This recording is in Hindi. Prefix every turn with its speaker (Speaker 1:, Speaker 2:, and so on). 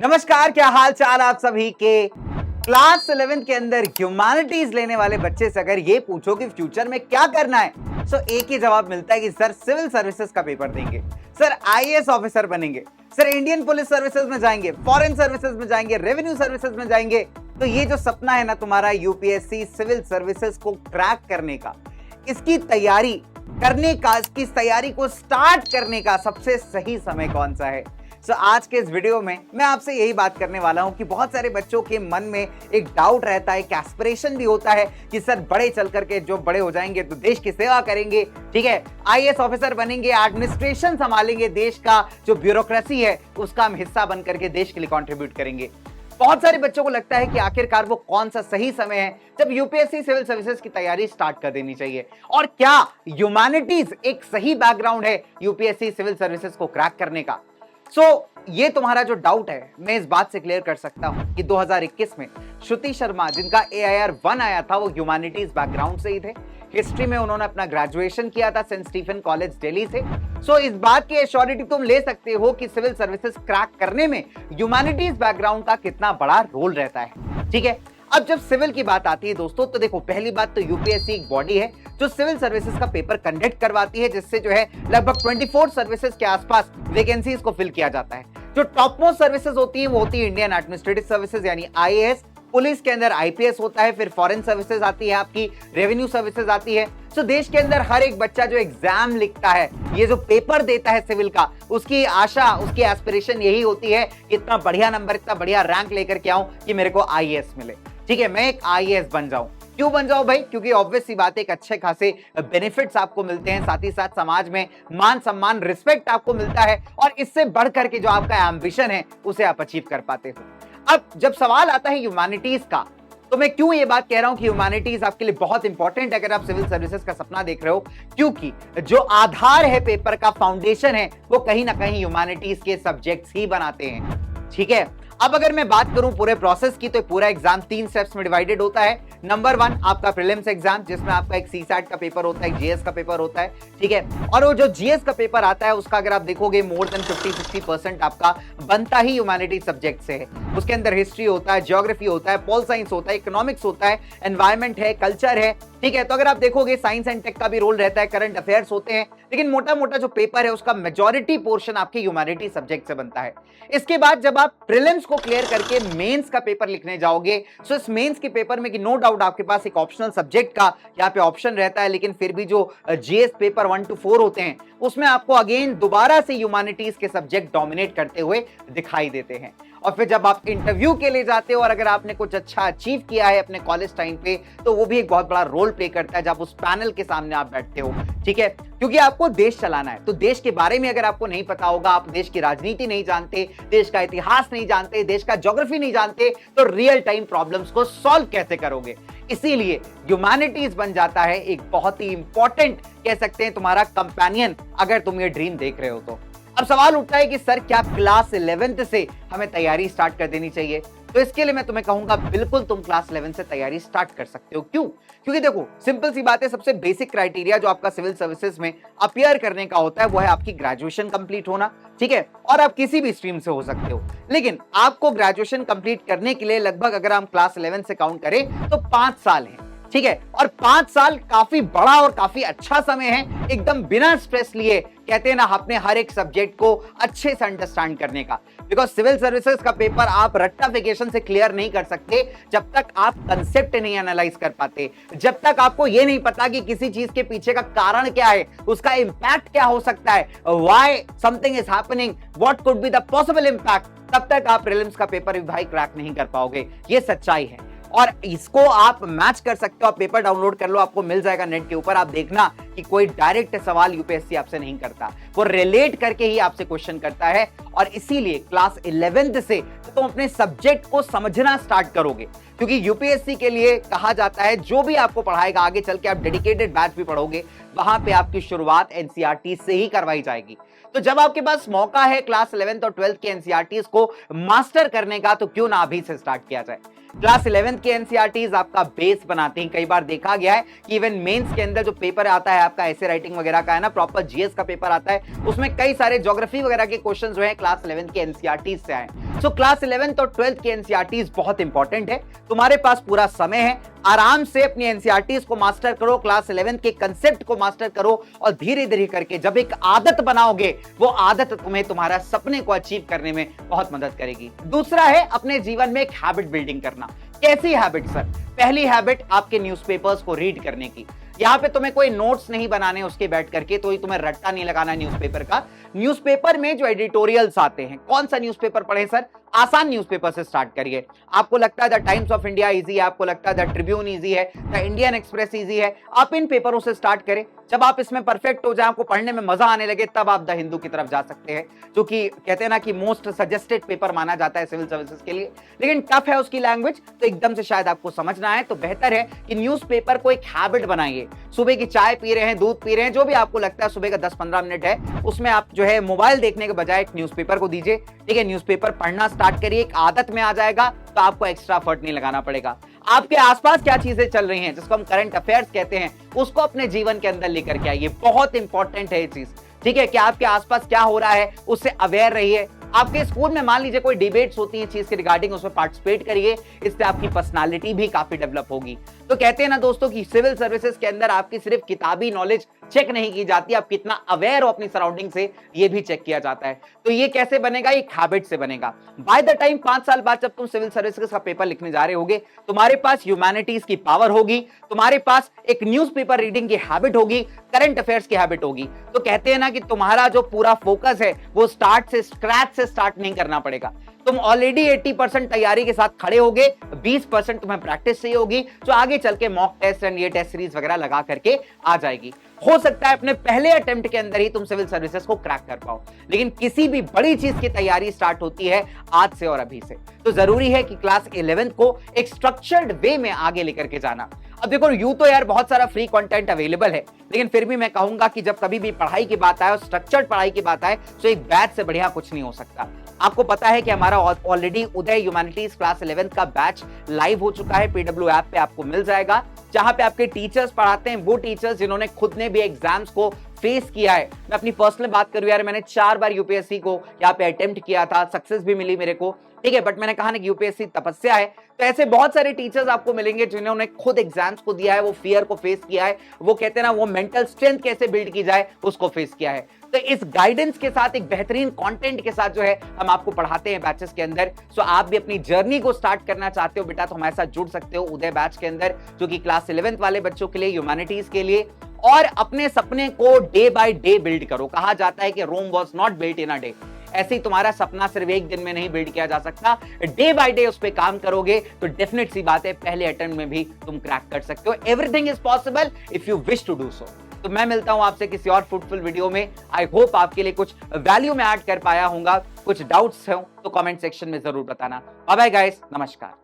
Speaker 1: नमस्कार, क्या हाल चाल आप सभी के। क्लास 11 के अंदर ह्यूमैनिटीज लेने वाले बच्चे से अगर ये पूछो कि फ्यूचर में क्या करना है, तो एक ही जवाब मिलता है कि सर सिविल सर्विसेज का पेपर देंगे, सर आईएएस ऑफिसर बनेंगे, सर इंडियन पुलिस सर्विसेज में जाएंगे, फॉरेन सर्विसेज में जाएंगे, रेवेन्यू सर्विसेज में जाएंगे। तो ये जो सपना है ना तुम्हारा यूपीएससी सिविल सर्विसेज को क्रैक करने का, इसकी तैयारी करने का, इसकी तैयारी को स्टार्ट करने का सबसे सही समय कौन सा है। आज के इस वीडियो में मैं आपसे यही बात करने वाला हूं कि बहुत सारे बच्चों के मन में एक डाउट रहता है, एक एस्पिरेशन भी होता है कि सर बड़े चल करके जो बड़े हो जाएंगे तो देश की सेवा करेंगे, ठीक है, आईएएस ऑफिसर बनेंगे, एडमिनिस्ट्रेशन संभालेंगे, देश का जो ब्यूरोक्रेसी है उसका हम हिस्सा बन करके देश के लिए कंट्रीब्यूट करेंगे। बहुत सारे बच्चों को लगता है कि आखिरकार वो कौन सा सही समय है जब यूपीएससी सिविल सर्विसेज की तैयारी स्टार्ट कर देनी चाहिए, और क्या ह्यूमैनिटीज एक सही बैकग्राउंड है यूपीएससी सिविल सर्विसेज को क्रैक करने का। ये तुम्हारा जो डाउट है मैं इस बात से क्लियर कर सकता हूं कि 2021 में श्रुति शर्मा, जिनका AIR 1 आया था, वो ह्यूमैनिटीज बैकग्राउंड से ही थे। हिस्ट्री में उन्होंने अपना ग्रेजुएशन किया था सेंट स्टीफन कॉलेज दिल्ली से। इस बात की एश्योरिटी तुम ले सकते हो कि सिविल सर्विसेज क्रैक करने में ह्यूमैनिटीज बैकग्राउंड का कितना बड़ा रोल रहता है, ठीक है। अब जब सिविल की बात आती है दोस्तों, तो देखो, पहली बात तो यूपीएससी एक बॉडी है जो सिविल सर्विसेज का पेपर कंडक्ट करवाती है, जिससे जो है लगभग 24 सर्विसेज के आसपास वैकेंसीज को फिल किया जाता है। जो टॉप मोस्ट सर्विसेज होती है वो होती है इंडियन एडमिनिस्ट्रेटिव सर्विसेज यानी आईएएस, पुलिस के अंदर आईपीएस होता है, फिर फॉरेन सर्विसेज आती है, आपकी रेवेन्यू सर्विसेज आती है। देश के अंदर हर एक बच्चा जो एग्जाम लिखता है, ये जो पेपर देता है सिविल का, उसकी आशा, उसकी एस्पिरेशन यही होती है कि इतना बढ़िया नंबर, इतना बढ़िया रैंक लेकर के आऊं कि मेरे को आईएएस मिले, ठीक है, मैं एक आईएएस बन जाऊं। क्यों बन जाओ भाई? क्योंकि ऑब्वियस सी बात है, एक अच्छे खासे बेनिफिट्स आपको मिलते हैं, साथ ही साथ समाज में मान सम्मान, रिस्पेक्ट आपको मिलता है, और इससे बढ़ करके जो आपका एम्बिशन है उसे आप अचीव कर पाते हो। अब जब सवाल आता है ह्यूमैनिटीज का, तो मैं क्यों ये बात कह रहा हूं कि ह्यूमैनिटीज आपके लिए बहुत इंपॉर्टेंट है अगर आप सिविल सर्विसेज का सपना देख रहे हो, क्योंकि जो आधार है पेपर का, फाउंडेशन है, वो कहीं ना कहीं ह्यूमैनिटीज के सब्जेक्ट्स ही बनाते हैं, ठीक है। अब अगर मैं बात करूं पूरे प्रोसेस की, तो पूरा एग्जाम 3 स्टेप्स में डिवाइडेड होता है। नंबर 1 आपका प्रीलिम्स एग्जाम, जिसमें आपका एक सीसैट का पेपर होता है, एक जीएस का पेपर होता है, ठीक है। और वो जो जीएस का पेपर आता है उसका अगर आप देखोगे मोर देन 50-60% आपका बनता ही ह्यूमैनिटी सब्जेक्ट से है। उसके अंदर हिस्ट्री होता है, ज्योग्राफी होता है, पॉल साइंस होता है, इकोनॉमिक्स होता है, एनवायरमेंट है, कल्चर है, ठीक है। तो अगर आप देखोगे साइंस एंड टेक का भी रोल रहता है, करंट अफेयर्स होते हैं, लेकिन मोटा मोटा जो पेपर है उसका मेजॉरिटी पोर्शन आपके ह्यूमैनिटी सब्जेक्ट से बनता है। इसके बाद जब आप प्रीलिम्स को क्लियर करके मेंस का पेपर लिखने जाओगे, सो इस मेंस के पेपर में कि नो डाउट आपके पास एक ऑप्शनल सब्जेक्ट का यहाँ पे ऑप्शन रहता है, लेकिन फिर भी जो जीएस पेपर 1 to 4 होते हैं उसमें आपको अगेन दोबारा से ह्यूमैनिटीज के सब्जेक्ट डोमिनेट करते हुए दिखाई देते हैं। और फिर जब आप इंटरव्यू के लिए जाते हो और अगर आपने कुछ अच्छा अचीव किया है अपने कॉलेज टाइम पे, तो वो भी एक बहुत बड़ा रोल प्ले करता है जब उस पैनल के सामने आप बैठते हो, ठीक है। क्योंकि आपको देश चलाना है, तो देश के बारे में अगर आपको नहीं पता होगा, आप देश की राजनीति नहीं जानते, देश का इतिहास नहीं जानते, देश का ज्योग्राफी नहीं जानते, तो रियल टाइम प्रॉब्लम्स को सॉल्व कैसे करोगे। इसीलिए ह्यूमैनिटीज बन जाता है एक बहुत ही इंपॉर्टेंट, कह सकते हैं, तुम्हारा कंपेनियन, अगर तुम ये ड्रीम देख रहे हो तो। अब सवाल उठता है कि सर क्या क्लास 11th से हमें तैयारी स्टार्ट कर देनी चाहिए? तो इसके लिए मैं तुम्हें कहूंगा बिल्कुल तुम क्लास 11 से तैयारी स्टार्ट कर सकते हो। क्यों? क्योंकि देखो, सिंपल सी बात है, सबसे बेसिक क्राइटेरिया जो आपका सिविल सर्विसेज में अपीयर करने का होता है वो है आपकी ग्रेजुएशन कंप्लीट होना, ठीक है। और आप किसी भी स्ट्रीम से हो सकते हो, लेकिन आपको ग्रेजुएशन कंप्लीट करने के लिए लगभग, अगर हम क्लास 11 से काउंट करें तो 5 साल है, ठीक है। और 5 साल काफी बड़ा और काफी अच्छा समय है, एकदम बिना स्ट्रेस लिए, कहते हैं ना, अपने हर एक सब्जेक्ट को अच्छे से अंडरस्टैंड करने का। बिकॉज सिविल सर्विसेज का पेपर आप रट्टाफिकेशन से क्लियर नहीं कर सकते जब तक आप कंसेप्ट नहीं एनालाइज कर पाते, जब तक आपको यह नहीं पता कि किसी चीज के पीछे का कारण क्या है, उसका इंपैक्ट क्या हो सकता है, why something is happening, what could be the possible impact, तब तक आप प्रीलिम्स का पेपर भी भाई क्रैक नहीं कर पाओगे। ये सच्चाई है, और इसको आप मैच कर सकते हो। आप पेपर डाउनलोड कर लो, आपको मिल जाएगा नेट के ऊपर। आप देखना कि कोई डायरेक्ट सवाल यूपीएससी आपसे नहीं करता, वो रिलेट करके ही आपसे क्वेश्चन करता है। और इसीलिए क्लास 11th से तो तुम अपने सब्जेक्ट को समझना स्टार्ट करोगे, क्योंकि यूपीएससी के लिए कहा जाता है जो भी आपको पढ़ाएगा, आगे चल के आप डेडिकेटेड बैच भी पढ़ोगे, वहां पे आपकी शुरुआत एनसीईआरटी से ही करवाई जाएगी। तो जब आपके पास मौका है क्लास 11th और 12th के एनसीईआरटी को मास्टर करने का, तो क्यों ना अभी से स्टार्ट किया जाए। क्लास 11 के एनसीईआरटीज आपका बेस बनाते हैं। कई बार देखा गया है कि इवन मेंस के अंदर जो पेपर आता है आपका ऐसे राइटिंग वगैरह का है ना, प्रॉपर जीएस का पेपर आता है, उसमें कई सारे ज्योग्राफी वगैरह के क्वेश्चंस जो है क्लास 11 के एनसीईआरटीज से आए। सो क्लास 11 और 12 के एनसीईआरटीज बहुत इंपॉर्टेंट है। तुम्हारे पास पूरा समय है, आराम से अपनी एनसीईआरटीज को मास्टर करो, क्लास 11 के कंसेप्ट को मास्टर करो और धीरे धीरे करके जब एक आदत बनाओगे, वो आदत तुम्हें तुम्हारा सपने को अचीव करने में बहुत मदद करेगी। दूसरा है अपने जीवन में एक हैबिट बिल्डिंग करना। कैसी हैबिट सर? पहली हैबिट आपके न्यूज़पेपर्स को रीड करने की। यहां पे तुम्हें कोई नोट्स नहीं बनाने उसके बैठ करके, तो ही तुम्हें रट्टा नहीं लगाना न्यूज़पेपर का। न्यूज़पेपर में जो एडिटोरियल्स आते हैं, कौन सा न्यूज़पेपर पढ़ें सर? आसान न्यूज़पेपर से स्टार्ट करिए। आपको लगता है the times of India easy है, आपको लगता है द ट्रिब्यून इजी है, द इंडियन एक्सप्रेस इजी है, आप इन पेपरों से स्टार्ट करें। जब आप इसमें परफेक्ट हो जाए, आपको पढ़ने में मजा आने लगे, तब आप द हिंदू की तरफ जा सकते हैं, जो कि कहते हैं ना कि मोस्ट सजेस्टेड पेपर माना जाता है सिविल सर्विसेज के लिए। लेकिन टफ है उसकी लैंग्वेज, तो एकदम से शायद आपको समझना है, तो बेहतर है कि न्यूज़पेपर को एक हैबिट बनाइए। सुबह की चाय पी रहे हैं, दूध पी रहे हैं, जो भी आपको लगता है सुबह का 10-15 मिनट है, उसमें आप जो है मोबाइल देखने के बजाय एक न्यूज़पेपर को दीजिए। ठीक है, न्यूज़पेपर पढ़ना स्टार्ट करिए, एक आदत में आ जाएगा, तो आपको एक्स्ट्रा एफर्ट नहीं लगाना पड़ेगा। आपके आसपास क्या चीजें चल रही हैं, जिसको हम करंट अफेयर्स कहते हैं, उसको अपने जीवन के अंदर लेकर के आइए। बहुत इंपॉर्टेंट है ये चीज। ठीक है, कि आपके आसपास क्या हो रहा है उससे अवेयर रहिए। आपके स्कूल में मान लीजिए कोई डिबेट्स होती है चीज के रिगार्डिंग, उसमें पार्टिसिपेट करिए, इससे आपकी पर्सनालिटी भी काफी डेवलप होगी। तो कहते हैं ना दोस्तों कि सिविल सर्विसेज के अंदर आपकी सिर्फ किताबी नॉलेज चेक नहीं की जाती, आप कितना अवेयर हो अपनी सराउंडिंग से, ये भी चेक किया जाता है। तो ये कैसे बनेगा? एक हैबिट से बनेगा। बाय द टाइम 5 साल बाद जब तुम सिविल सर्विसेज का पेपर लिखने जा रहे होगे, तुम्हारे पास ह्यूमैनिटीज की पावर होगी, तुम्हारे पास एक न्यूज़पेपर रीडिंग की हैबिट होगी, करंट अफेयर्स की हैबिट होगी। तो कहते हैं ना कि तुम्हारा जो पूरा फोकस है वो स्क्रैच से स्टार्ट नहीं करना पड़ेगा। तुम ऑलरेडी 80% तैयारी के साथ खड़े होगे, 20% तुम्हें प्रैक्टिस चाहिए होगी, जो आगे चल के मॉक टेस्ट एंड ये टेस्ट सीरीज वगैरह लगा करके आ जाएगी। हो सकता है अपने पहले अटेम्प्ट के अंदर ही तुम सिविल सर्विसेज को क्रैक कर पाओ, लेकिन किसी भी बड़ी चीज की तैयारी स्टार्ट होती है आज से और अभी से। तो जरूरी है कि क्लास 11 को एक स्ट्रक्चर्ड वे में आगे लेकर के जाना। अब देखो, यूं तो यार बहुत सारा फ्री कंटेंट अवेलेबल है, लेकिन फिर भी मैं कहूंगा कि जब कभी भी पढ़ाई की बात आए और स्ट्रक्चर्ड पढ़ाई की बात आए, तो एक बैच से बढ़िया कुछ नहीं हो सकता। आपको पता है कि हमारा ऑलरेडी उदय ह्यूमैनिटीज क्लास 11 का बैच लाइव हो चुका है, पीडब्ल्यू ऐप पे आपको मिल जाएगा, जहां पे आपके टीचर्स पढ़ाते हैं, वो टीचर्स जिन्होंने खुद ने भी एग्जाम्स को फेस किया है। मैं अपनी पर्सनल बात करूं यार, मैंने 4 बार यूपीएससी को यहाँ पे अटेम्प्ट किया था, सक्सेस भी मिली मेरे को। ठीक है, बट मैंने कहा ना कि यूपीएससी तपस्या है, तो ऐसे बहुत सारे टीचर्स आपको मिलेंगे जिन्होंने खुद एग्जाम्स को दिया है, वो फियर को फेस किया है, वो कहते हैं ना वो मेंटल स्ट्रेंथ कैसे बिल्ड की जाए उसको फेस किया है। तो इस गाइडेंस के साथ, एक बेहतरीन कंटेंट के साथ जो है हम आपको पढ़ाते हैं बैचेस के अंदर। सो आप भी अपनी जर्नी को स्टार्ट करना चाहते हो बेटा, तो हमारे साथ जुड़ सकते हो उदय बैच के अंदर, जो कि क्लास 11 वाले बच्चों के लिए, ह्यूमैनिटीज के लिए। और अपने सपने को डे बाय डे बिल्ड करो। कहा जाता है कि Rome was not built in a day. ऐसे ही तुम्हारा सपना सिर्फ एक दिन में नहीं बिल्ड किया जा सकता, डे बाय डे उस पर काम करोगे तो डेफिनेट सी बात है पहले अटेम्प्ट में भी तुम क्रैक कर सकते हो। Everything is possible if you wish to do so. तो मैं मिलता हूं आपसे किसी और फ्रूटफुल वीडियो में। आई होप आपके लिए कुछ वैल्यू में ऐड कर पाया हूंगा। कुछ डाउट्स हो तो कमेंट सेक्शन में जरूर बताना। बाय बाय गाइस, नमस्कार।